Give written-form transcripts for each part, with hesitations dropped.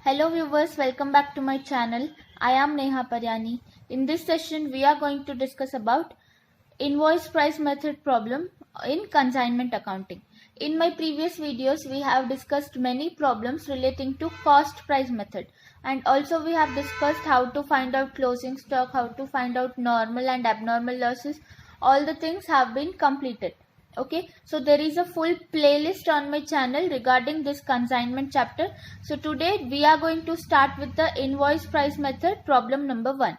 Hello viewers, welcome back to my channel. I am Neha Paryani. In this session, we are going to discuss about invoice price method problem in consignment accounting. In my previous videos, we have discussed many problems relating to cost price method, and also we have discussed how to find out closing stock, how to find out normal and abnormal losses. All the things have been completed. Okay, so there is a full playlist on my channel regarding this consignment chapter. So today we are going to start with the invoice price method problem number 1.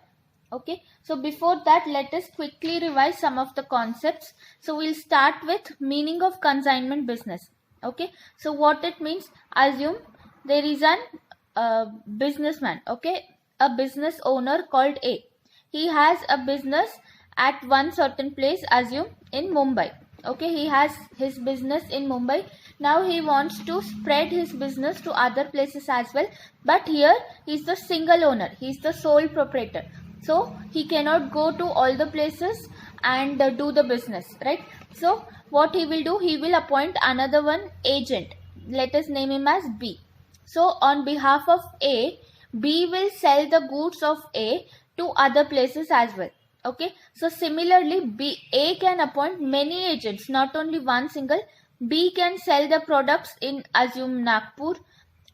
Okay, so before that, let us quickly revise some of the concepts. So we'll start with meaning of consignment business. Okay, so what it means: assume there is an businessman, okay, a business owner called A. He has a business at one certain place, assume in Mumbai. Okay, he has his business in Mumbai. Now he wants to spread his business to other places as well, but here he is the single owner, he is the sole proprietor, so he cannot go to all the places and do the business, right? So what he will do, he will appoint another one agent. Let us name him as B. So on behalf of A, B will sell the goods of A to other places as well. Okay, so similarly, A can appoint many agents, not only one single. B can sell the products in, assume, Nagpur,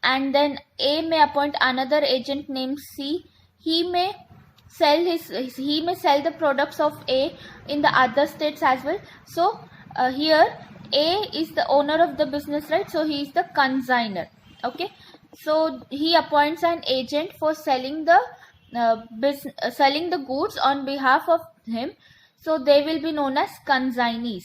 and then A may appoint another agent named C. He may sell the products of A in the other states as well. So here A is the owner of the business, right? So he is the consignor. Okay, so he appoints an agent for selling the selling the goods on behalf of him, so they will be known as consignees.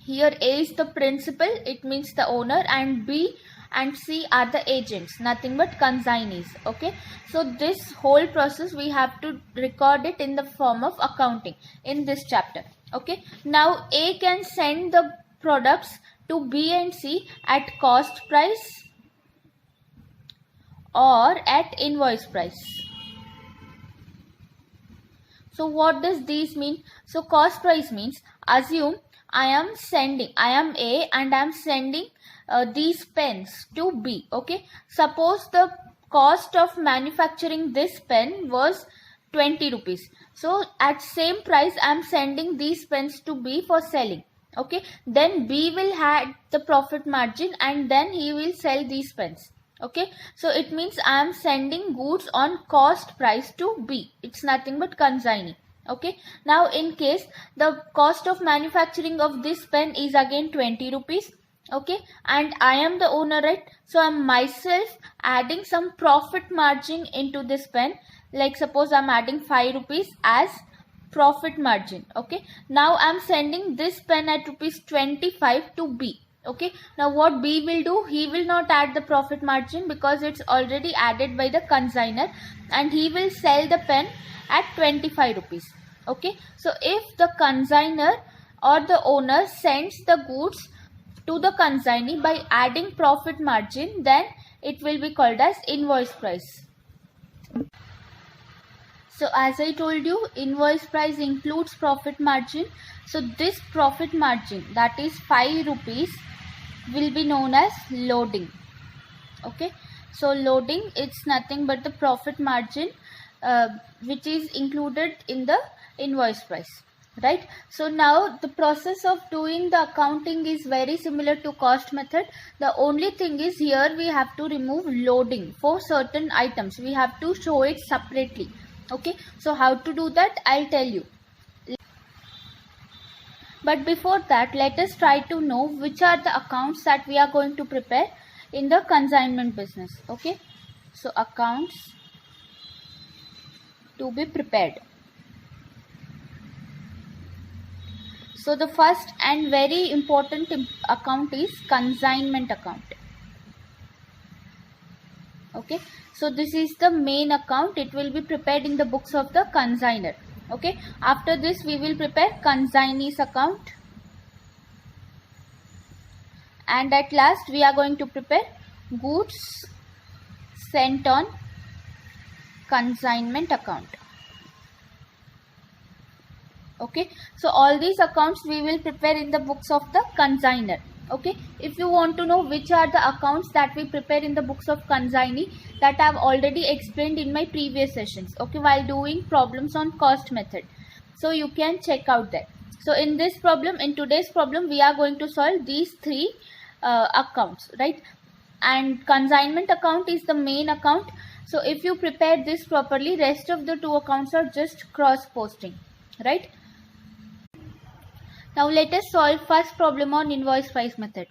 Here A is the principal, it means the owner, and B and C are the agents, nothing but consignees. Okay, so this whole process we have to record it in the form of accounting in this chapter. Okay, now A can send the products to B and C at cost price or at invoice price. So what does these mean? So cost price means, assume I am A and I am sending these pens to B. Okay, suppose the cost of manufacturing this pen was 20 rupees. So at same price I am sending these pens to B for selling. Okay, then B will have the profit margin and then he will sell these pens. Okay, so it means I am sending goods on cost price to B. It's nothing but consignee. Okay, now in case the cost of manufacturing of this pen is again 20 rupees. Okay, and I am the owner, right? So I am myself adding some profit margin into this pen. Like suppose I am adding 5 rupees as profit margin. Okay, now I am sending this pen at rupees 25 to B. Okay, now what B will do, he will not add the profit margin because it's already added by the consignor, and he will sell the pen at 25 rupees. Okay, so if the consignor or the owner sends the goods to the consignee by adding profit margin, then it will be called as invoice price. So as I told you, invoice price includes profit margin. So this profit margin, that is 5 rupees, will be known as loading. Okay, so loading, it's nothing but the profit margin which is included in the invoice price, right? So now the process of doing the accounting is very similar to cost method. The only thing is here we have to remove loading for certain items. We have to show it separately. Okay, so how to do that, I'll tell you. But before that, let us try to know which are the accounts that we are going to prepare in the consignment business. Okay, so accounts to be prepared. So the first and very important account is consignment account. Okay, so this is the main account. It will be prepared in the books of the consignor. Okay, after this we will prepare consignee's account, and at last we are going to prepare goods sent on consignment account. Okay, so all these accounts we will prepare in the books of the consignor. Okay, if you want to know which are the accounts that we prepare in the books of consignee, that I have already explained in my previous sessions, okay, while doing problems on cost method, so you can check out that. So in this problem, in today's problem, we are going to solve these three accounts, right? And consignment account is the main account. So if you prepare this properly, rest of the two accounts are just cross posting, right? Now let us solve first problem on invoice price method.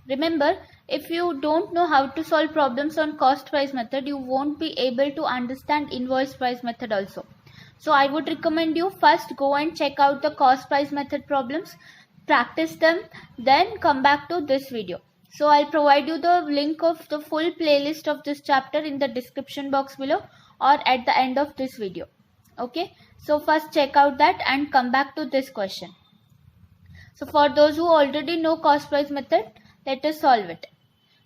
Remember, if you don't know how to solve problems on cost price method, you won't be able to understand invoice price method also. So I would recommend you first go and check out the cost price method problems, practice them, then come back to this video. So I'll provide you the link of the full playlist of this chapter in the description box below or at the end of this video. Okay, so first check out that and come back to this question. So for those who already know cost price method, let us solve it.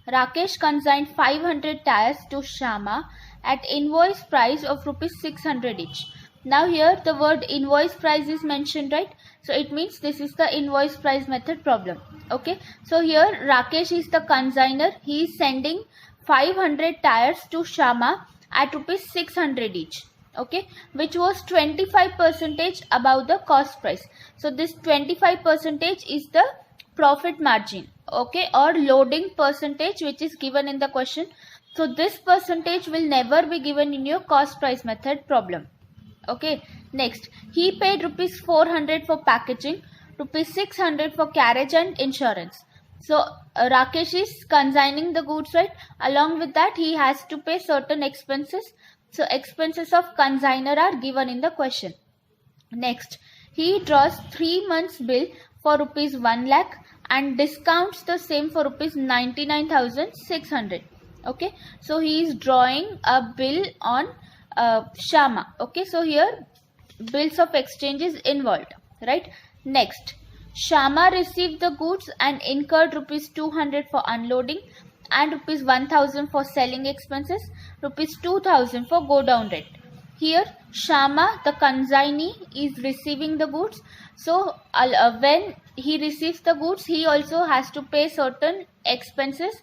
Rakesh consigned 500 tires to Shyama at invoice price of rupees 600 each. Now here the word invoice price is mentioned, right? So it means this is the invoice price method problem. Okay, so here Rakesh is the consignor. He is sending 500 tires to Shyama at rupees 600 each. Okay, which was 25% above the cost price. So this 25% is the profit margin, okay, or loading percentage, which is given in the question. So this percentage will never be given in your cost price method problem. Okay, next, he paid rupees 400 for packaging, rupees 600 for carriage and insurance. So Rakesh is consigning the goods, right? Along with that, he has to pay certain expenses. So expenses of consignor are given in the question. Next, he draws 3 months bill for rupees 1 lakh and discounts the same for rupees 99,600. Okay, so he is drawing a bill on Shyama. Okay, so here bills of exchange is involved, right? Next, Shyama received the goods and incurred rupees 200 for unloading and rupees 1000 for selling expenses, rupees 2000 for go down rate. Here Shyama, the consignee, is receiving the goods. So when he receives the goods, he also has to pay certain expenses.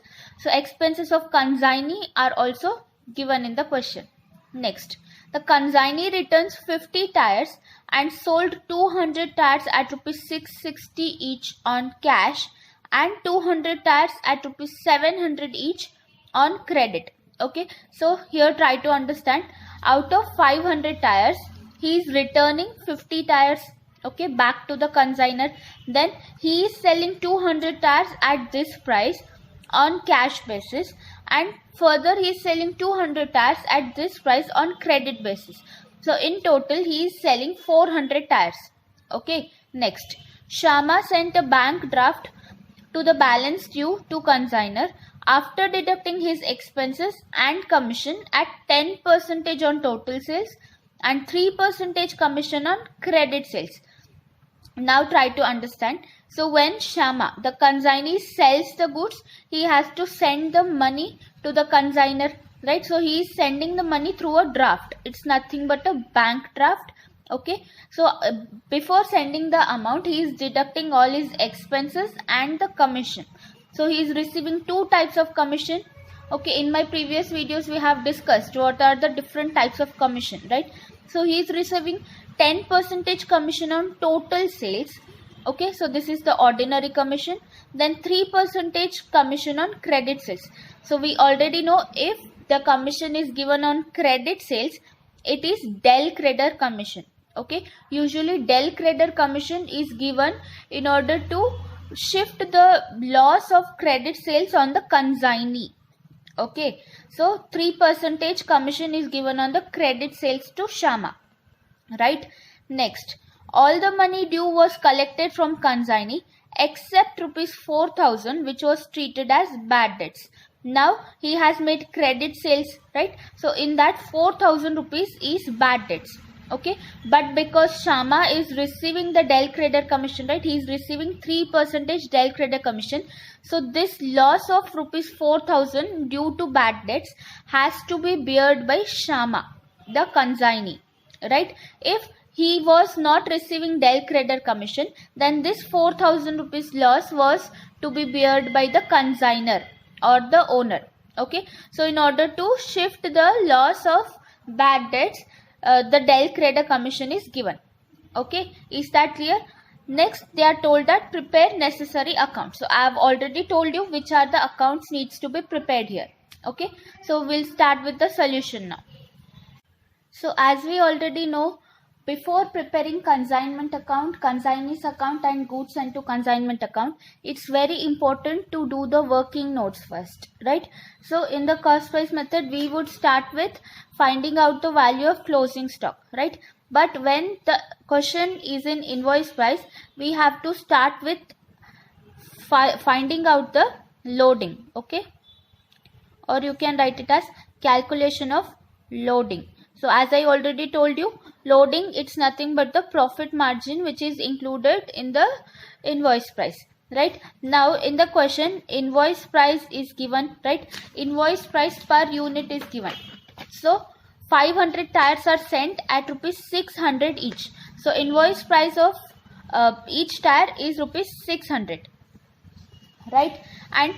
So expenses of consignee are also given in the question. Next, the consignee returns 50 tires and sold 200 tires at rupees 660 each on cash and 200 tires at rupees 700 each on credit. Okay, so here try to understand, out of 500 tires he is returning 50 tires, okay, back to the consignor. Then he is selling 200 tires at this price on cash basis, and further he is selling 200 tires at this price on credit basis. So in total he is selling 400 tires. Okay, next, Shyama sent a bank draft to the balance due to consignor after deducting his expenses and commission at 10% on total sales and 3% commission on credit sales. Now try to understand. So when Shyama, the consignee, sells the goods, he has to send the money to the consignor, right? So he is sending the money through a draft. It's nothing but a bank draft. Okay, so before sending the amount, he is deducting all his expenses and the commission. So he is receiving two types of commission. Okay, in my previous videos we have discussed what are the different types of commission, right? So he is receiving 10% commission on total sales. Okay, so this is the ordinary commission. Then 3% commission on credit sales. So we already know if the commission is given on credit sales, it is del creditor commission. Okay, usually del creditor commission is given in order to shift the loss of credit sales on the consignee. Okay, so 3% commission is given on the credit sales to Shyama, right? Next, all the money due was collected from consignee except rupees 4,000, which was treated as bad debts. Now he has made credit sales, right? So in that 4,000 rupees is bad debts. Okay, but because Shyama is receiving the del creditor commission, right, he is receiving 3% del creditor commission. So this loss of rupees 4,000 due to bad debts has to be borne by Shyama, the consignee, right? If he was not receiving del creditor commission, then this 4,000 rupees loss was to be borne by the consignor or the owner. Okay, so in order to shift the loss of bad debts, the DEL credit commission is given. Okay, is that clear? Next, they are told that prepare necessary accounts. So I have already told you which are the accounts needs to be prepared here. Okay, so we'll start with the solution now. So as we already know, before preparing consignment account, consignees account and goods sent to consignment account, it's very important to do the working notes first, right? So in the cost price method, we would start with finding out the value of closing stock, right? But when the question is in invoice price, we have to start with finding out the loading, okay? Or you can write it as calculation of loading. So as I already told you, loading, it's nothing but the profit margin which is included in the invoice price, right? Now in the question, invoice price is given, right? Invoice price per unit is given. So 500 tires are sent at ₹600 each. So invoice price of each tire is ₹600, right? And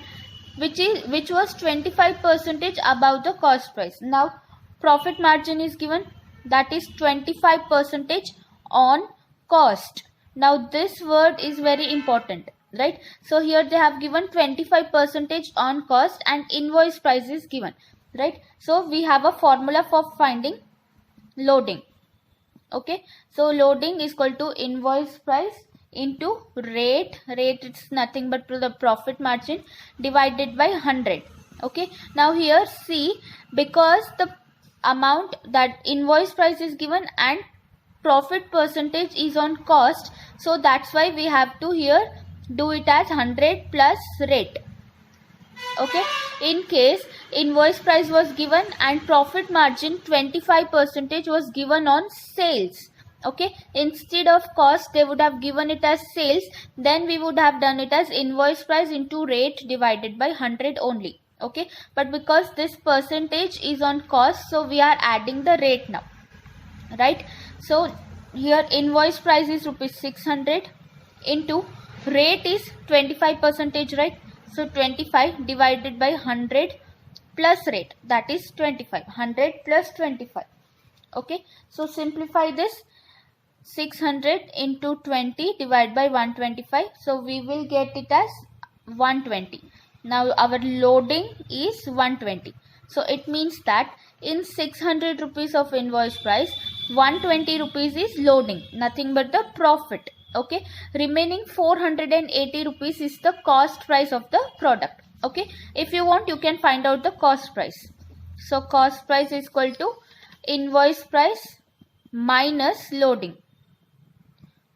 which was 25% above the cost price. Now profit margin is given, that is 25% on cost. Now this word is very important, right? So here they have given 25% on cost and invoice price is given, right? So we have a formula for finding loading. Okay, so loading is equal to invoice price into rate. It's nothing but the profit margin divided by 100. Okay, now here see, because the amount that invoice price is given and profit percentage is on cost, so that's why we have to here do it as 100 plus rate. Okay, in case invoice price was given and profit margin 25% was given on sales, okay, instead of cost they would have given it as sales, then we would have done it as invoice price into rate divided by 100 only. Okay, but because this percentage is on cost, so we are adding the rate now, right? So here invoice price is ₹600 into rate is 25%, right? So 25 divided by 100 plus rate, that is 25. 100 plus 25. Okay, so simplify this. 600 into 20 divided by 125. So we will get it as 120. Now our loading is 120. So it means that in 600 rupees of invoice price, 120 rupees is loading, nothing but the profit. Okay, remaining 480 rupees is the cost price of the product. Okay, if you want, you can find out the cost price. So cost price is equal to invoice price minus loading.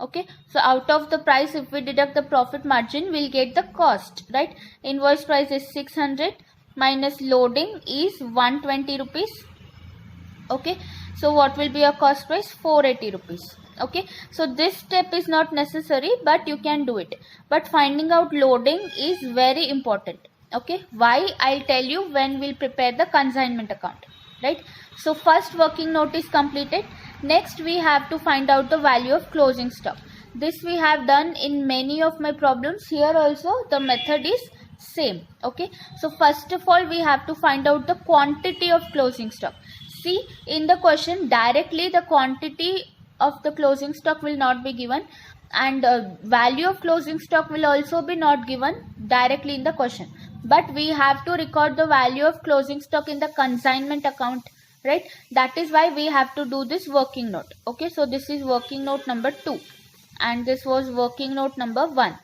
Okay, so out of the price, if we deduct the profit margin, we'll get the cost, right? Invoice price is 600 minus loading is 120 rupees. Okay, so what will be your cost price? 480 rupees. Okay, so this step is not necessary, but you can do it. But finding out loading is very important. Okay, why? I'll tell you when we'll prepare the consignment account, right? So first working note is completed. Next we have to find out the value of closing stock. This we have done in many of my problems. Here also the method is same. Okay, so first of all we have to find out the quantity of closing stock. See, in the question directly the quantity of the closing stock will not be given, and value of closing stock will also be not given directly in the question, but we have to record the value of closing stock in the consignment account, right? That is why we have to do this working note. Okay, so this is working note number 2 and this was working note number 1.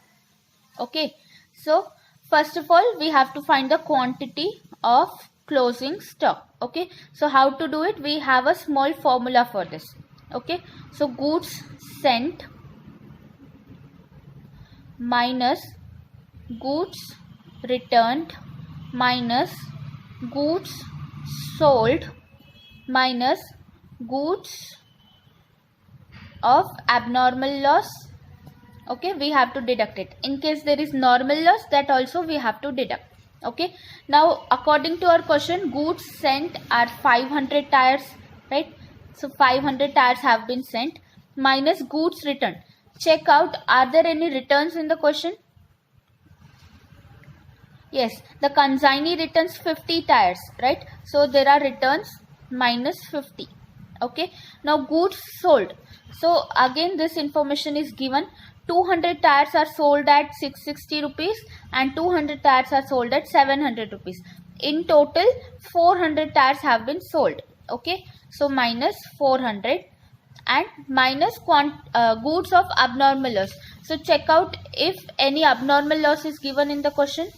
Okay, so first of all we have to find the quantity of closing stock. Okay, so how to do it? We have a small formula for this. Okay, so goods sent minus goods returned minus goods sold minus goods of abnormal loss. Okay, we have to deduct it. In case there is normal loss, that also we have to deduct. Okay, now according to our question, goods sent are 500 tires, right? So 500 tires have been sent minus goods returned. Check out, are there any returns in the question? Yes, the consignee returns 50 tires, right? So there are returns minus 50. Okay, now goods sold. So again this information is given. 200 tires are sold at 660 rupees and 200 tires are sold at 700 rupees. In total 400 tires have been sold. Okay, so minus 400 and minus goods of abnormal loss. So check out if any abnormal loss is given in the question.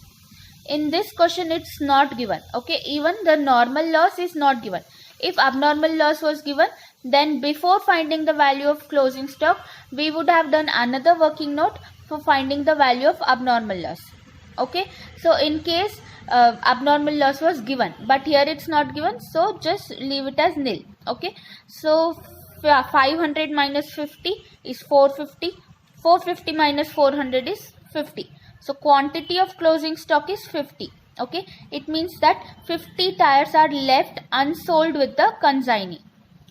In this question it's not given. Okay, even the normal loss is not given. If abnormal loss was given, then before finding the value of closing stock, we would have done another working note for finding the value of abnormal loss. Okay, so in case abnormal loss was given, but here it's not given, so just leave it as nil. Okay, so 500 minus 50 is 450. 450 minus 400 is 50. So quantity of closing stock is 50. Okay, it means that 50 tires are left unsold with the consignee.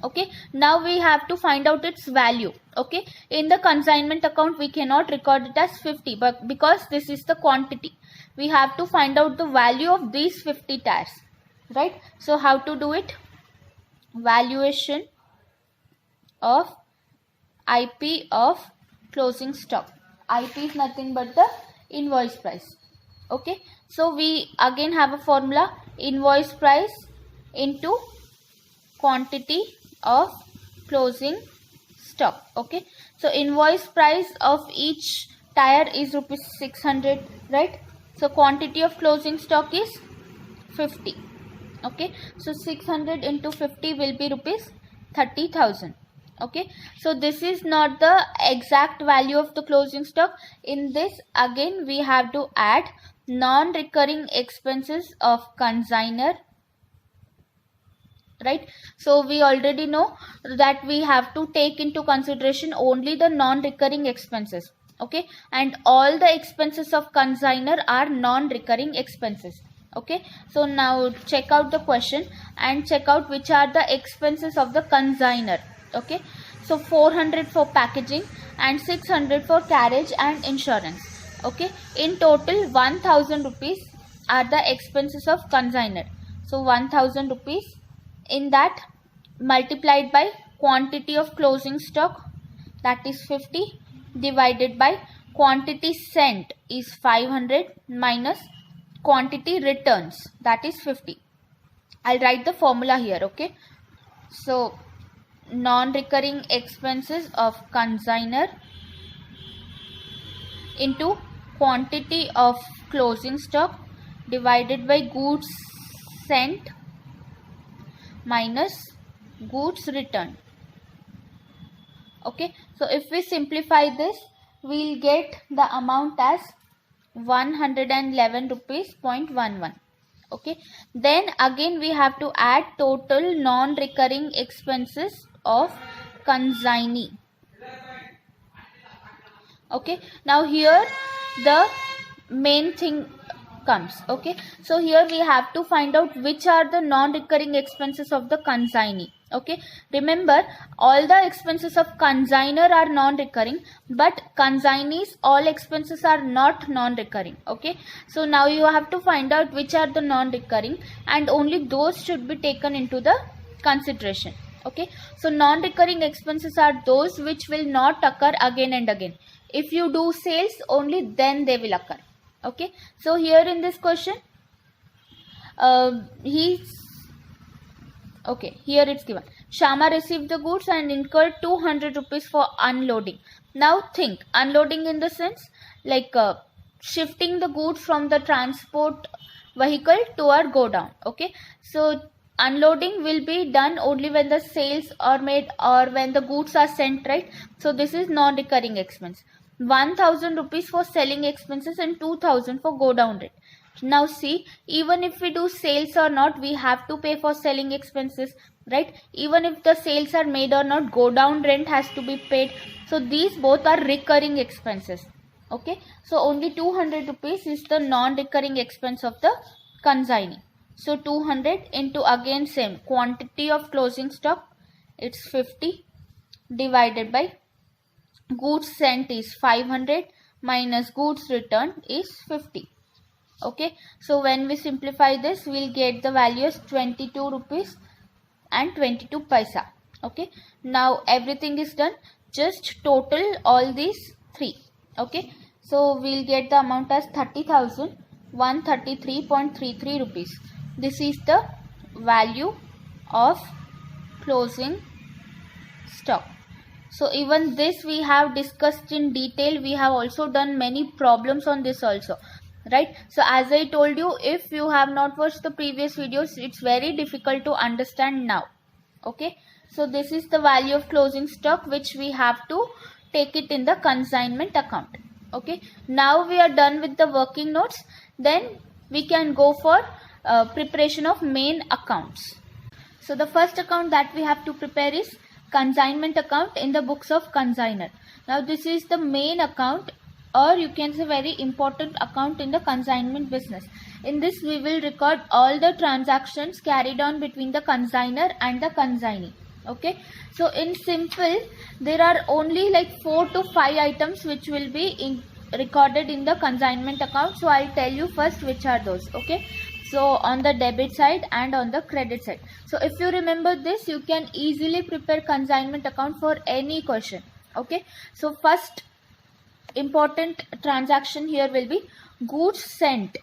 Okay, now we have to find out its value. Okay, in the consignment account we cannot record it as 50, but because this is the quantity, we have to find out the value of these 50 tires, right? So how to do it? Valuation of IP of closing stock. IP is nothing but the invoice price. Okay, so we again have a formula: invoice price into quantity of closing stock. Okay, so invoice price of each tire is rupees 600, right? So quantity of closing stock is 50. Okay, so 600 into 50 will be rupees 30,000. Okay, so this is not the exact value of the closing stock. In this again we have to add non-recurring expenses of consignor, right? So we already know that we have to take into consideration only the non-recurring expenses. Okay, and all the expenses of consignor are non-recurring expenses. Okay, so now check out the question and check out which are the expenses of the consignor. Okay, so 400 for packaging and 600 for carriage and insurance. Okay, in total 1000 rupees are the expenses of consignor. So 1000 rupees, in that multiplied by quantity of closing stock, that is 50, divided by quantity sent is 500 minus quantity returns, that is 50. I'll write the formula here. Okay, so non-recurring expenses of consignor into quantity of closing stock divided by goods sent minus goods returned. Okay, so if we simplify this, we'll get the amount as 111 rupees 0.11. Okay, then again we have to add total non-recurring expenses of consignee. Okay, now here the main thing comes. Okay, so here we have to find out which are the non-recurring expenses of the consignee. Okay, remember all the expenses of consignor are non-recurring, but consignees all expenses are not non-recurring. Okay, so now you have to find out which are the non-recurring and only those should be taken into the consideration. Okay, so non-recurring expenses are those which will not occur again and again. If you do sales, only then they will occur. Okay, so here in this question here it's given Shama received the goods and incurred 200 rupees for unloading. Now think, unloading in the sense like shifting the goods from the transport vehicle to our godown. Okay, so unloading will be done only when the sales are made or when the goods are sent, right? So this is non-recurring expense. 1000 rupees for selling expenses and 2000 for go down rent. Now see, even if we do sales or not, we have to pay for selling expenses, right? Even if the sales are made or not, go down rent has to be paid. So these both are recurring expenses. Okay, so only 200 rupees is the non-recurring expense of the consignee. So 200 into again same quantity of closing stock, it's 50 divided by goods sent is 500 minus goods returned is 50. Okay, so when we simplify this, we'll get the value as 22 rupees and 22 paisa. Okay, now everything is done. Just total all these three. Okay, so we'll get the amount as 30,133.33 rupees. This is the value of closing stock. So even this we have discussed in detail. We have also done many problems on this also, right? So as I told you, if you have not watched the previous videos, it's very difficult to understand now. Okay, so this is the value of closing stock which we have to take it in the consignment account. Okay, now we are done with the working notes. Then we can go for preparation of main accounts. So the first account that we have to prepare is consignment account in the books of consignor. Now this is the main account, or you can say very important account in the consignment business. In this we will record all the transactions carried on between the consignor and the consignee. Okay, so in simple, there are only like 4 to 5 items which will be recorded in the consignment account. So I'll tell you first which are those. Okay, so on the debit side and on the credit side. So if you remember this, you can easily prepare consignment account for any question. Okay, so first important transaction here will be goods sent.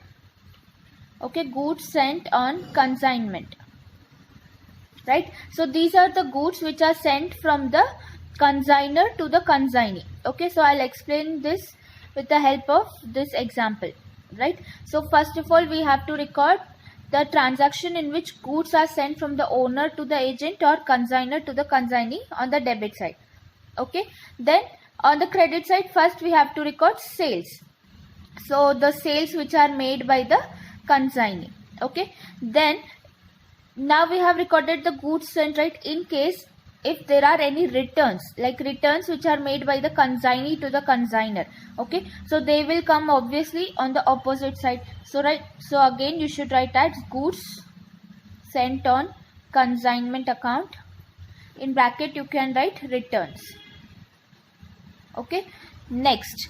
Okay, goods sent on consignment, right? So these are the goods which are sent from the consignor to the consignee. Okay, so I'll explain this with the help of this example, right? So first of all, we have to record the transaction in which goods are sent from the owner to the agent or consignor to the consignee on the debit side. Okay, then on the credit side, first we have to record sales. So the sales which are made by the consignee. Okay, then now we have recorded the goods sent, right? In case if there are any returns, like returns which are made by the consignee to the consignor, okay, so they will come obviously on the opposite side. So right, so again you should write as goods sent on consignment account. In bracket you can write returns. Okay, next,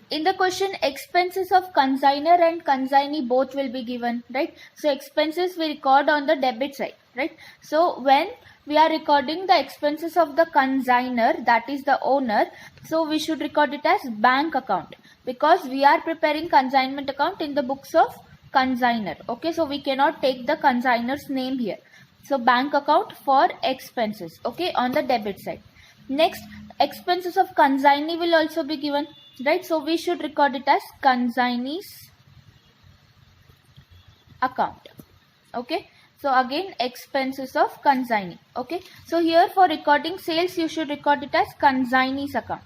in the question, expenses of consignor and consignee both will be given, right? So expenses we record on the debit side, right? So when we are recording the expenses of the consignor, that is the owner, so we should record it as bank account, because we are preparing consignment account in the books of consignor. Okay, so we cannot take the consignor's name here. So bank account for expenses, okay, on the debit side. Next, expenses of consignee will also be given, right? So we should record it as consignee's account. Okay, so again expenses of consignee. Okay, so here for recording sales, you should record it as consignee's account,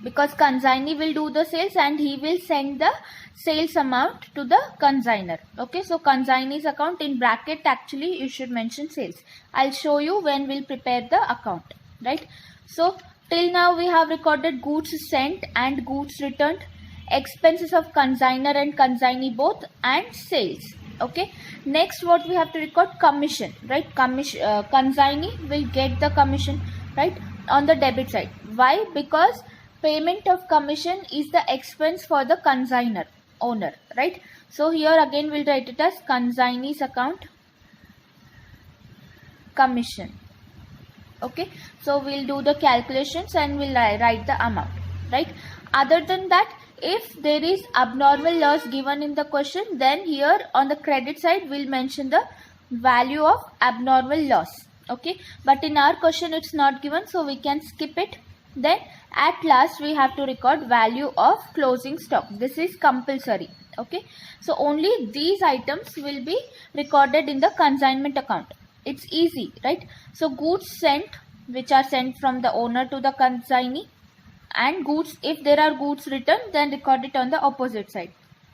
because consignee will do the sales and he will send the sales amount to the consignor. Okay, so consignee's account, in bracket actually you should mention sales. I'll show you when we'll prepare the account, right? So till now we have recorded goods sent and goods returned, expenses of consignor and consignee both, and sales. Okay, next what we have to record, commission, right? Consignee will get the commission, right, on the debit side. Why? Because payment of commission is the expense for the consignor owner, right? So here again we'll write it as consignee's account, commission. Okay, so we'll do the calculations and we'll write the amount, right? Other than that, if there is abnormal loss given in the question, then here on the credit side we'll mention the value of abnormal loss. Okay, but in our question it's not given, so we can skip it. Then at last we have to record value of closing stock. This is compulsory. Okay, so only these items will be recorded in the consignment account. It's easy, right? So goods sent, which are sent from the owner to the consignee, and goods, if there are goods returned, then record it on the opposite side.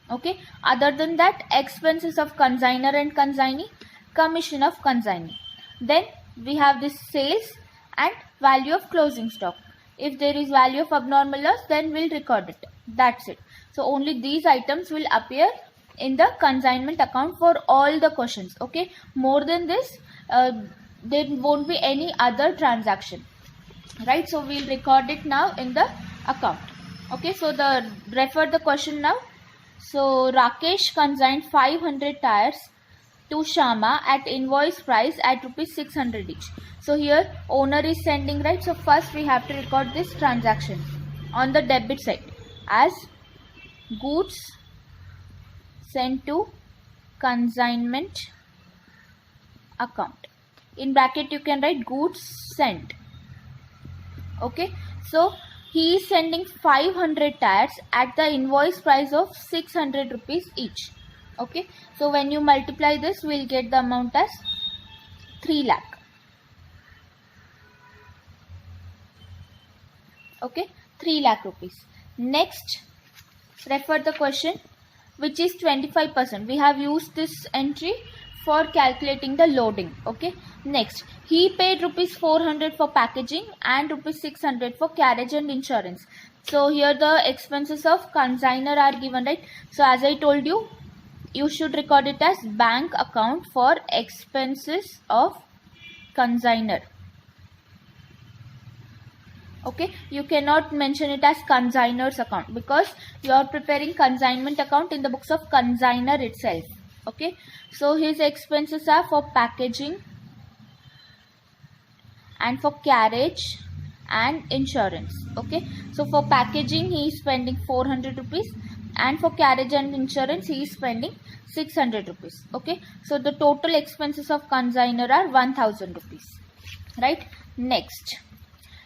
Okay, other than that, expenses of consignor and consignee, commission of consignee. Then we have this sales and value of closing stock. If there is value of abnormal loss, then we'll record it. That's it. So only these items will appear in the consignment account for all the questions. Okay, more than this there won't be any other transaction, right? So we'll record it now in the account. Okay, so refer the question now. So Rakesh consigned 500 tires to Shama at invoice price at rupees 600 each. So here owner is sending, right? So first we have to record this transaction on the debit side as goods sent to consignment account. In bracket you can write goods sent. Okay, so he is sending 500 tires at the invoice price of 600 rupees each. Okay, so when you multiply this, we'll get the amount as 3 lakh. Okay, 3 lakh rupees. Next, refer the question, which is 25%. We have used this entry for calculating the loading. Okay, next, he paid rupees 400 for packaging and rupees 600 for carriage and insurance. So here the expenses of consignor are given, right? So as I told you, you should record it as bank account for expenses of consignor. Okay, you cannot mention it as consignor's account because you are preparing consignment account in the books of consignor itself. Okay, so his expenses are for packaging and for carriage and insurance. Okay, so for packaging he is spending 400 rupees and for carriage and insurance he is spending 600 rupees. Okay, so the total expenses of consignor are 1000 rupees, right? Next,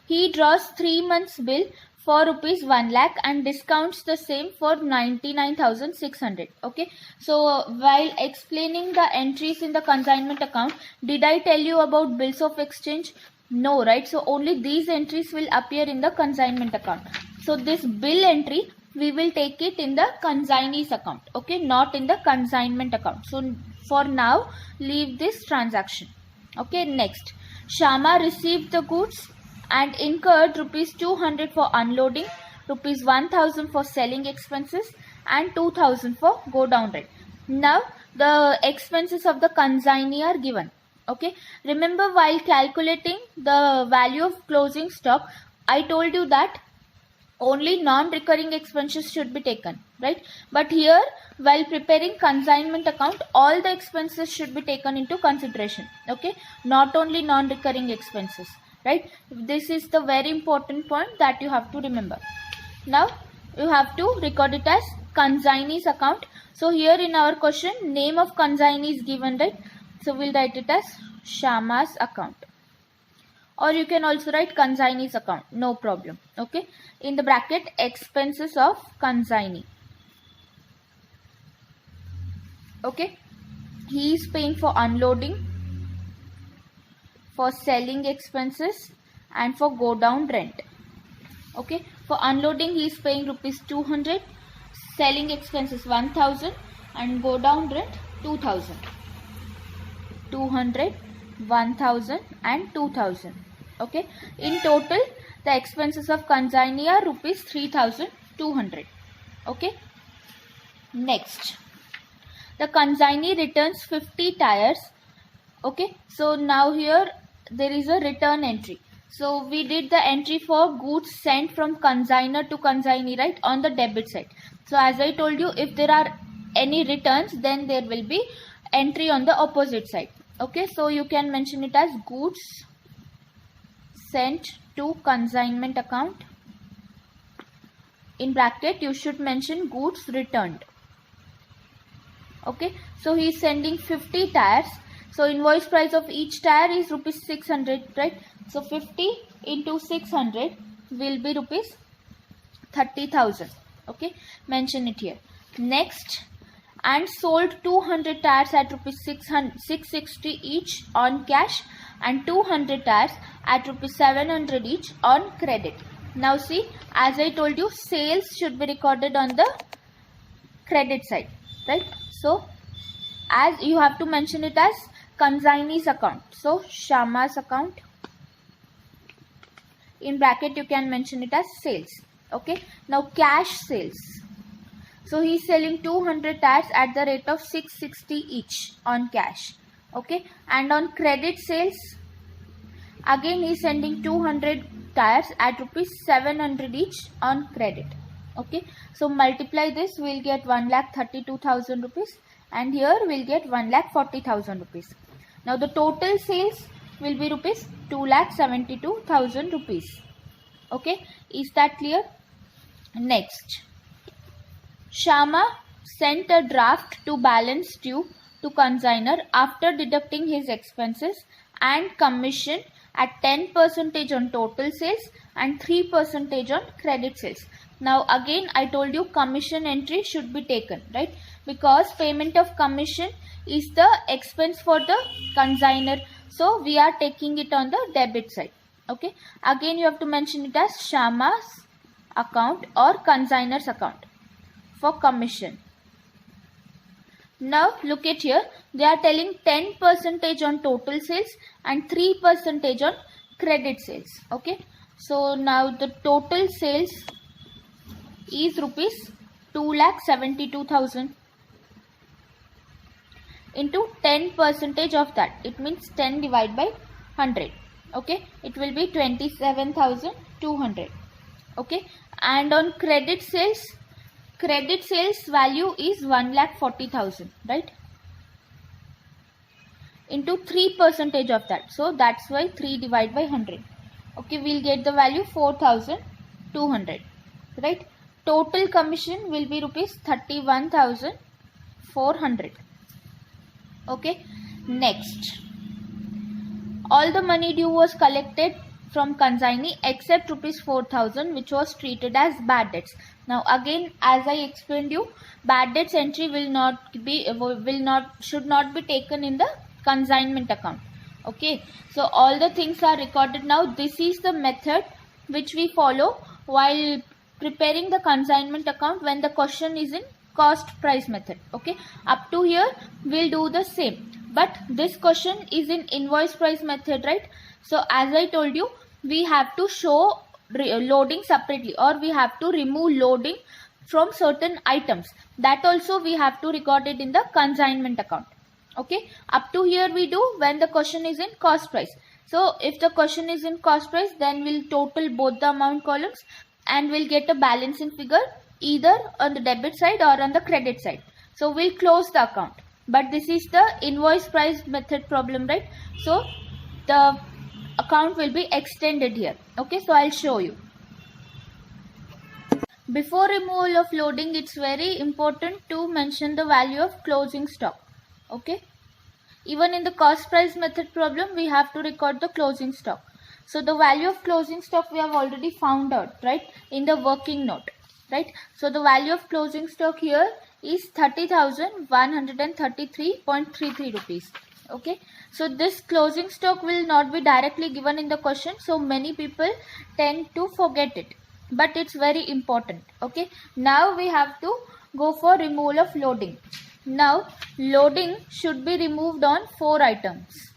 he draws 3 months bill for rupees 1 lakh and discounts the same for 99,600. Okay, so while explaining the entries in the consignment account, did I tell you about bills of exchange? No, right? So only these entries will appear in the consignment account. So this bill entry, we will take it in the consignee's account. Okay, not in the consignment account. So for now, leave this transaction. Okay, next, Shama received the goods and incurred rupees 200 for unloading, rupees 1000 for selling expenses and 2000 for go down rent. Now the expenses of the consignee are given. Okay, remember while calculating the value of closing stock, I told you that only non-recurring expenses should be taken, right? But here while preparing consignment account, all the expenses should be taken into consideration. Okay, not only non-recurring expenses, right? This is the very important point that you have to remember. Now you have to record it as consignee's account. So here in our question, name of consignee is given, right? So we'll write it as Shama's account, or you can also write consignee's account, no problem. Okay, in the bracket, expenses of consignee. Okay, he is paying for unloading, for selling expenses and for go down rent. Okay, for unloading he is paying rupees 200, selling expenses 1000 and go down rent 2000. 200, 1000 and 2000. Okay, in total the expenses of consignee are rupees 3200. Okay, next, the consignee returns 50 tires. Okay, so now here there is a return entry. So we did the entry for goods sent from consignor to consignee, right, on the debit side. So as I told you, if there are any returns, then there will be entry on the opposite side. Okay, so you can mention it as goods sent to consignment account. In bracket you should mention goods returned. Okay, so he is sending 50 tires. So invoice price of each tire is rupees 600, right? So 50 into 600 will be rupees 30,000. Okay, mention it here. Next, and sold 200 tires at rupees 660 each on cash and 200 tires at rupees 700 each on credit. Now see, as I told you, sales should be recorded on the credit side, right? So as you have to mention it as consignee's account. So Shama's account. In bracket you can mention it as sales. Okay, now cash sales. So he is selling 200 tires at the rate of 660 each on cash. Okay, and on credit sales, again he is sending 200 tires at rupees 700 each on credit. Okay, so multiply this, we'll get 1,32,000 rupees, and here we'll get 1,40,000 rupees. Now the total sales will be rupees 2,72,000 rupees. Okay, is that clear? Next, Shama sent a draft to balance due to consignor after deducting his expenses and commission at 10% on total sales and 3% on credit sales. Now again I told you commission entry should be taken, right? Because payment of commission is the expense for the consignor. So we are taking it on the debit side. Okay. Again you have to mention it as Shama's account or consignor's account for commission. Now look at here, they are telling 10% on total sales and 3% on credit sales. Okay, so now the total sales is rupees 2,72,000 into 10% of that. It means 10 divided by 100. Okay, it will be 27,200. Okay, and on credit sales value is 1,40,000, right? Into 3% of that. So that's why 3 divided by 100. Okay, we'll get the value 4,200, right? Total commission will be rupees 31,400. Okay, next, all the money due was collected from consignee except rupees 4,000, which was treated as bad debts. Now again, as I explained you, bad debts entry should not be taken in the consignment account. Okay, so all the things are recorded. Now this is the method which we follow while preparing the consignment account when the question is in cost price method. Okay, up to here we'll do the same, but this question is in invoice price method, right? So as I told you, we have to show loading separately, or we have to remove loading from certain items. That also we have to record it in the consignment account. Okay, up to here we do when the question is in cost price. So if the question is in cost price, then we'll total both the amount columns and we'll get a balancing figure either on the debit side or on the credit side. So we'll close the account. But this is the invoice price method problem, right? So the account will be extended here. Okay, so I'll show you. Before removal of loading, it's very important to mention the value of closing stock. Okay, even in the cost price method problem, we have to record the closing stock. So the value of closing stock we have already found out, right, in the working note, right? So the value of closing stock here is 30,133.33 rupees. Okay, so this closing stock will not be directly given in the question, so many people tend to forget it, but it's very important. Okay, now we have to go for removal of loading. Now loading should be removed on 4 items.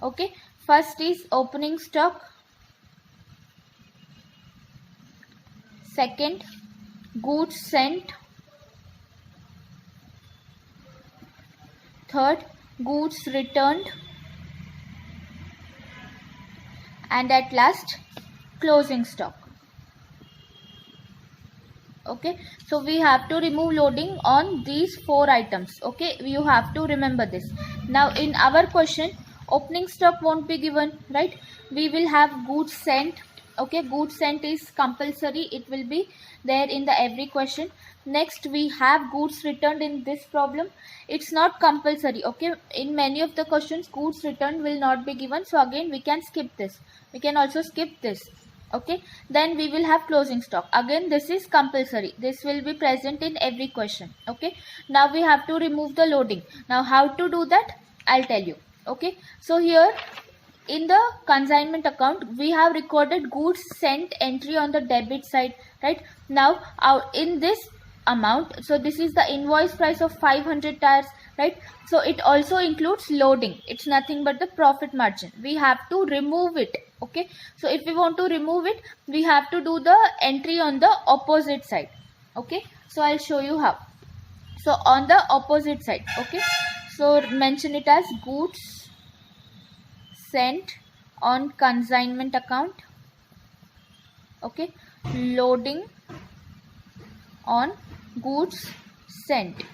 Okay, first is opening stock, second goods sent, third goods returned, and at last closing stock. Okay, so we have to remove loading on these 4 items. Okay, you have to remember this. Now in our question, opening stock won't be given, right? We will have goods sent. Okay, goods sent is compulsory, it will be there in the every question. Next we have goods returned. In this problem it's not compulsory. Okay, in many of the questions goods returned will not be given, so again we can skip this. We can also skip this. Okay, then we will have closing stock. Again this is compulsory, this will be present in every question. Okay, now we have to remove the loading. Now how to do that, I'll tell you. Okay, so here in the consignment account we have recorded goods sent entry on the debit side, right? Now in this amount, so this is the invoice price of 500 tires, right? So it also includes loading, it's nothing but the profit margin. We have to remove it. Okay, so if we want to remove it, we have to do the entry on the opposite side. Okay, so I'll show you how. So on the opposite side, okay, so mention it as goods sent on consignment account. Okay, loading on goods sent,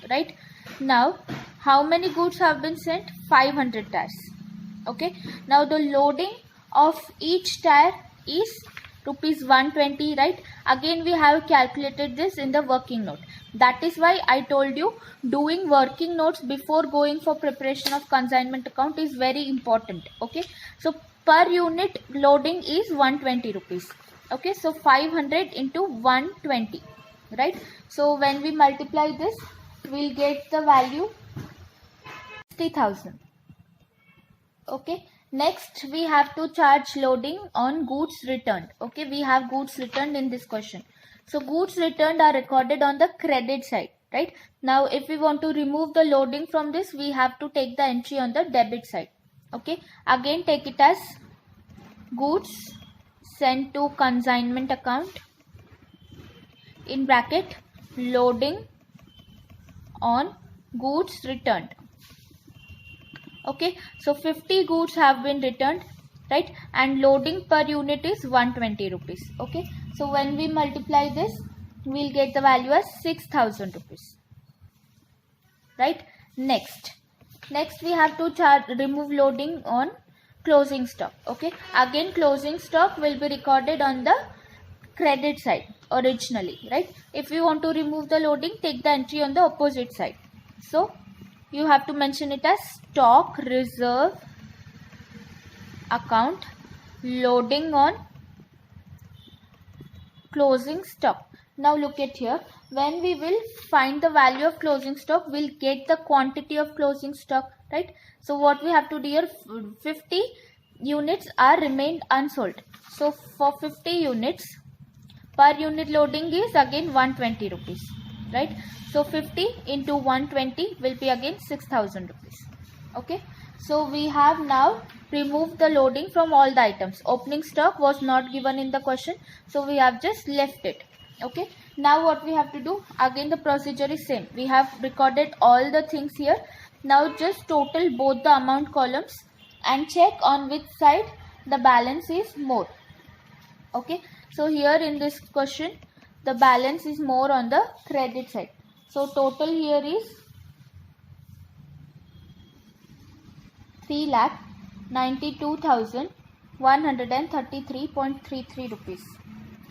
right? Now how many goods have been sent? 500 tires. Okay, now the loading of each tire is rupees 120, right? Again we have calculated this in the working note. That is why I told you doing working notes before going for preparation of consignment account is very important. Okay, so per unit loading is 120 rupees. Okay, so 500 into 120, right? So when we multiply this, we'll get the value 60,000. Okay, next we have to charge loading on goods returned. Okay, we have goods returned in this question. So goods returned are recorded on the credit side, right? Now if we want to remove the loading from this, we have to take the entry on the debit side. Okay, again take it as goods sent to consignment account in bracket loading on goods returned. Okay, so 50 goods have been returned, right? And loading per unit is 120 rupees. Okay, so when we multiply this, we'll get the value as 6,000 rupees, right? Next we have to remove loading on closing stock. Okay, again closing stock will be recorded on the credit side originally, right? If you want to remove the loading, take the entry on the opposite side. So you have to mention it as stock reserve account loading on closing stock. Now look at here, when we will find the value of closing stock, we'll get the quantity of closing stock, right? So what we have to do here, 50 units are remained unsold. So for 50 units, per unit loading is again 120 rupees, right? So 50 into 120 will be again 6,000 rupees. Okay, so we have now removed the loading from all the items. Opening stock was not given in the question, so we have just left it. Okay, now what we have to do, again the procedure is same. We have recorded all the things here. Now just total both the amount columns and check on which side the balance is more. Okay, so here in this question the balance is more on the credit side. So total here is 3,92,133.33 rupees.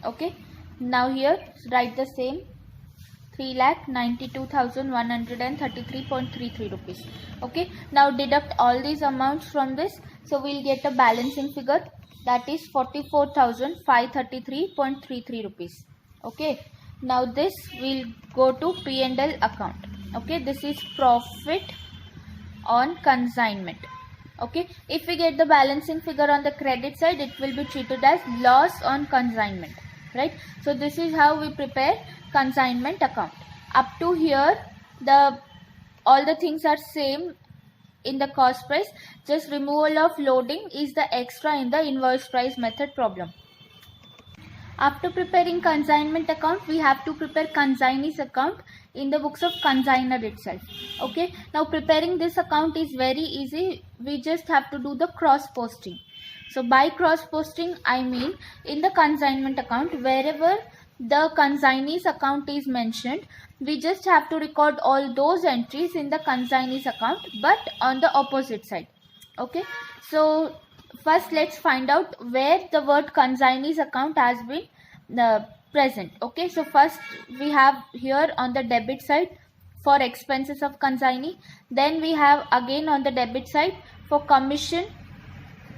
Okay, now here write the same 3,92,133.33 rupees. Okay, now deduct all these amounts from this, so we'll get a balancing figure, that is 44,533.33 rupees. Okay, now this will go to P&L account. Okay, this is profit on consignment. Okay, if we get the balancing figure on the credit side, it will be treated as loss on consignment, right? So this is how we prepare consignment account. Up to here all the things are same in the cost price, just removal of loading is the extra in the invoice price method problem. After preparing consignment account, we have to prepare consignee's account in the books of consignor itself. Okay, now preparing this account is very easy. We just have to do the cross posting. So by cross posting, I mean in the consignment account, wherever the consignee's account is mentioned, we just have to record all those entries in the consignee's account, but on the opposite side. Okay, so first let's find out where the word consignee's account has been present. Okay, so first we have here on the debit side for expenses of consignee, then we have again on the debit side for commission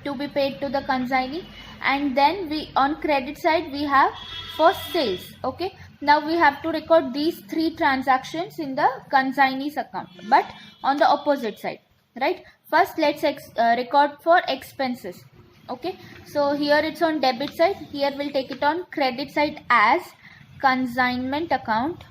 to be paid to the consignee, and then we on credit side we have for sales. Okay, now we have to record these three transactions in the consignee's account, but on the opposite side, right? First let's record for expenses. Okay, so here it's on debit side, here we'll take it on credit side as consignment account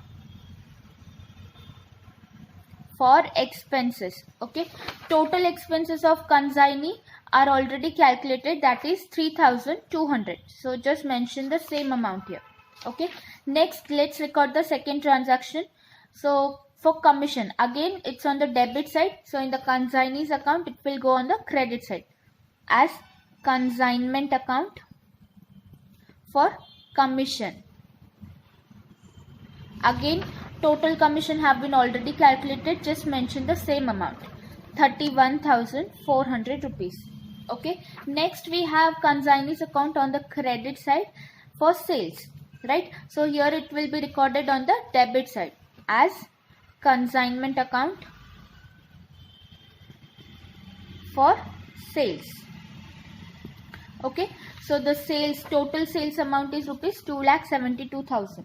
for expenses. Okay, total expenses of consignee are already calculated, that is 3,200. So just mention the same amount here. Okay, next let's record the second transaction. So for commission, again it's on the debit side, so in the consignee's account it will go on the credit side as consignment account for commission. Again, total commission have been already calculated. Just mention the same amount, 31,400 rupees. Okay. Next we have consignee's account on the credit side for sales, right? So here it will be recorded on the debit side as consignment account for sales. Okay. So the total sales amount is rupees 2,72,000.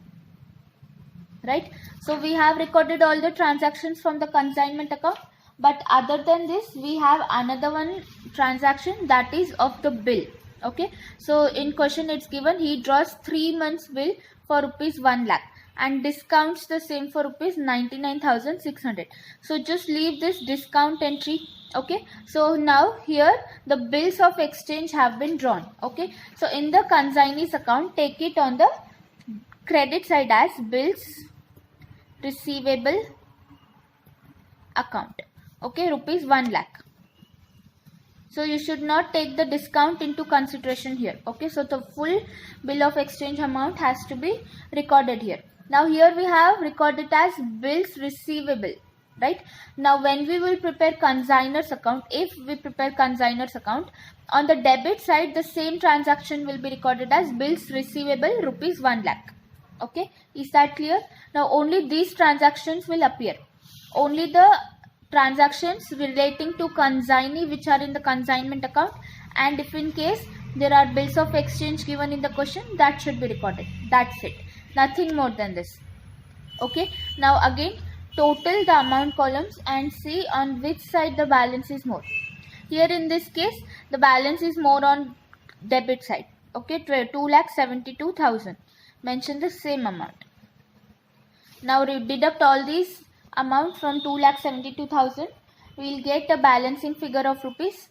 Right. So we have recorded all the transactions from the consignment account. But other than this, we have another one transaction, that is of the bill. Okay. So in question it's given he draws 3 months bill for rupees 1 lakh and discounts the same for rupees 99,600. So just leave this discount entry. Okay. So now here the bills of exchange have been drawn. Okay. So in the consignee's account, take it on the credit side as bills receivable account. Okay, rupees 1 lakh. So you should not take the discount into consideration here. Okay, so the full bill of exchange amount has to be recorded here. Now here we have recorded as bills receivable. Right. Now when we will prepare consignor's account, if we prepare consignor's account, on the debit side the same transaction will be recorded as bills receivable rupees 1 lakh. Okay, is that clear? Now only these transactions will appear. Only the transactions relating to consignee which are in the consignment account, and if in case there are bills of exchange given in the question, that should be recorded. That's it. Nothing more than this. Okay. Now again, total the amount columns and see on which side the balance is more. Here in this case the balance is more on debit side. Okay, 2,72,000. Mention the same amount. Now deduct all these amount from 2,72,000. We will get a balancing figure of rupees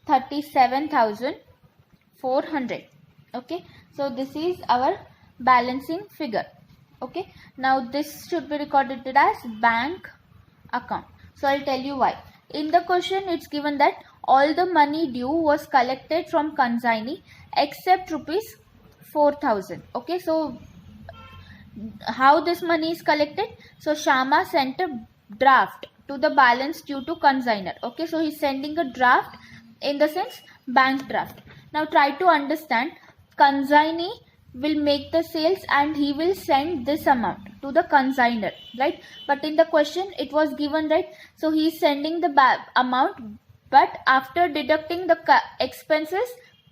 37,400. Okay, so this is our balancing figure. Okay, now this should be recorded as bank account. So I'll tell you why. In the question it's given that all the money due was collected from consignee except rupees 4,000. Okay, so how this money is collected? So Shama sent a draft to the balance due to consignor. Okay, so he's sending a draft, in the sense bank draft. Now try to understand, consignee will make the sales and he will send this amount to the consignor, right? But in the question it was given, right? So he is sending the amount, but after deducting the expenses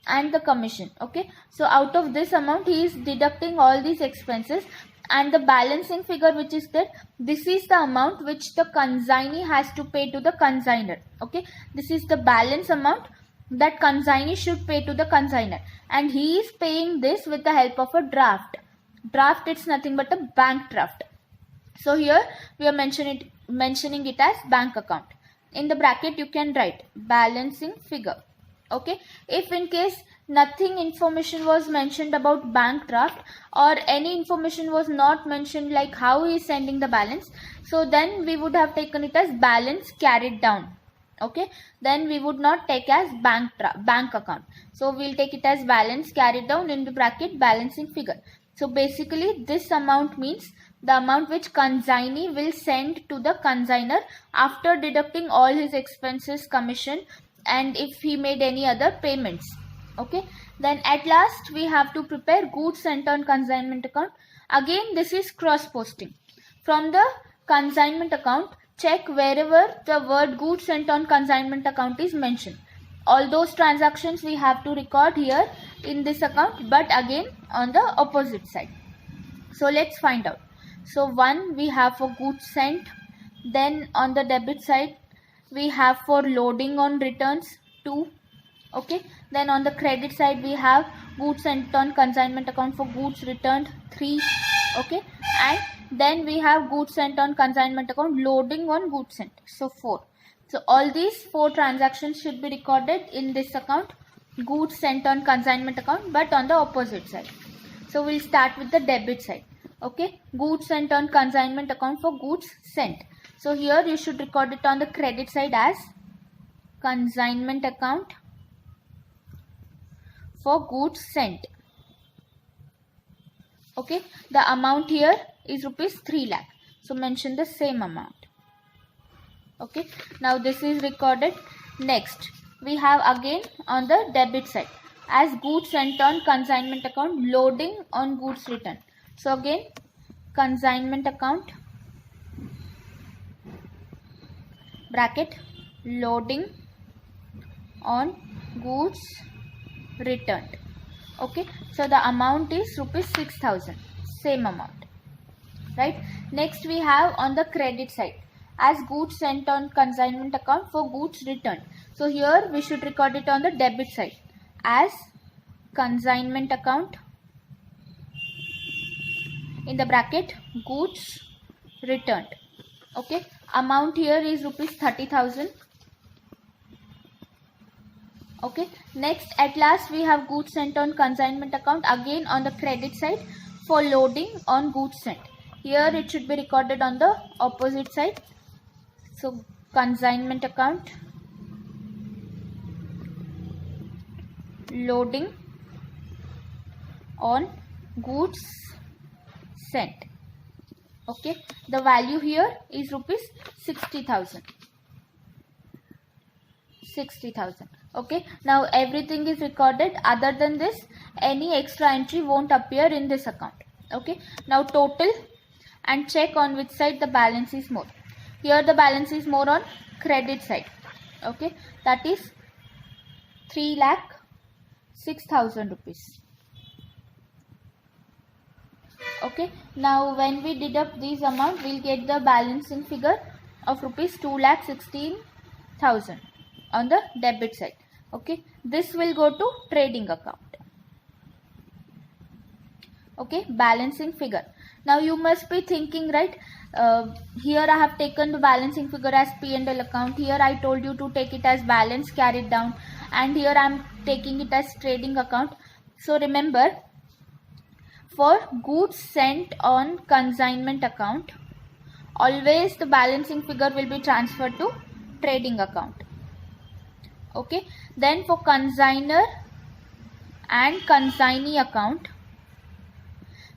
and the commission. Okay, so out of this amount he is deducting all these expenses, and the balancing figure which is there, this is the amount which the consignee has to pay to the consignor. Okay, this is the balance amount that consignee should pay to the consignor, and he is paying this with the help of a draft. Draft, it's nothing but a bank draft. So here we are mentioning it as bank account. In the bracket you can write balancing figure. Okay, if in case nothing information was mentioned about bank draft, or any information was not mentioned like how he is sending the balance, so then we would have taken it as balance carried down. Okay, then we would not take as bank account. So we'll take it as balance carried down, in the bracket balancing figure. So basically this amount means the amount which consignee will send to the consignor after deducting all his expenses, commission, and if he made any other payments. Okay, then at last we have to prepare goods sent on consignment account. Again this is cross posting. From the consignment account, check wherever the word goods sent on consignment account is mentioned. All those transactions we have to record here in this account, but again on the opposite side. So let's find out. So 1 we have for goods sent, then on the debit side we have for loading on returns 2. Okay, then on the credit side we have goods sent on consignment account for goods returned 3. Okay, and then we have goods sent on consignment account loading on goods sent, so 4. So all these 4 transactions should be recorded in this account, goods sent on consignment account, but on the opposite side. So we'll start with the debit side. Okay, goods sent on consignment account for goods sent. So here you should record it on the credit side as consignment account for goods sent. Okay, the amount here is rupees 3 lakh. So mention the same amount. Okay, now this is recorded. Next, we have again on the debit side, as goods sent on consignment account, loading on goods returned. So again, consignment account, bracket, loading on goods returned. Okay, so the amount is rupees 6,000, same amount, right? Next we have on the credit side, as goods sent on consignment account for goods returned. So here we should record it on the debit side, as consignment account, in the bracket, goods returned. Okay, amount here is rupees 30,000. Okay, next at last we have goods sent on consignment account, again on the credit side, for loading on goods sent. Here it should be recorded on the opposite side. So consignment account, loading on goods sent. Okay, the value here is rupees 60,000. 60,000. Okay, now everything is recorded. Other than this, any extra entry won't appear in this account. Okay, now total and check on which side the balance is more. Here the balance is more on credit side. Okay, that is 3,06,000 rupees. Okay, now when we deduct these amount, we'll get the balancing figure of rupees 2,16,000 on the debit side. Okay, this will go to trading account. Okay, balancing figure. Now you must be thinking, right, here I have taken the balancing figure as P&L account. Here I told you to take it as balance carried down, and here I am taking it as trading account. So remember, for goods sent on consignment account, always the balancing figure will be transferred to trading account. Okay, then for consignor and consignee account,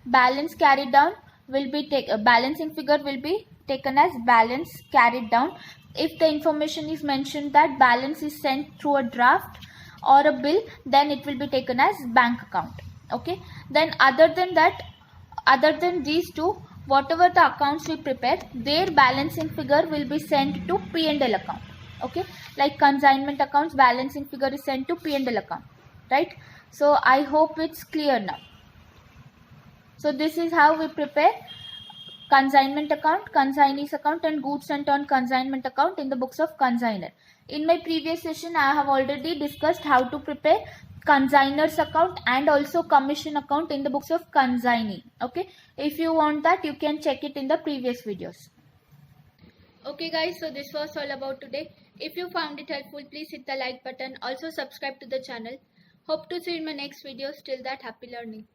balance carried down will be balancing figure will be taken as balance carried down if the information is mentioned that balance is sent through a draft or a bill, then it will be taken as bank account. Okay, then other than that, other than these two, whatever the accounts we prepare, their balancing figure will be sent to P&L account. Okay, like consignment accounts, balancing figure is sent to P&L account, right? So I hope it's clear now. So this is how we prepare consignment account, consignees account, and goods sent on consignment account in the books of consignor. In my previous session, I have already discussed how to prepare consignor's account and also commission account in the books of consignee. Okay, if you want that, you can check it in the previous videos. Okay guys, so this was all about today. If you found it helpful, please hit the like button. Also subscribe to the channel. Hope to see you in my next videos. Till that, happy learning.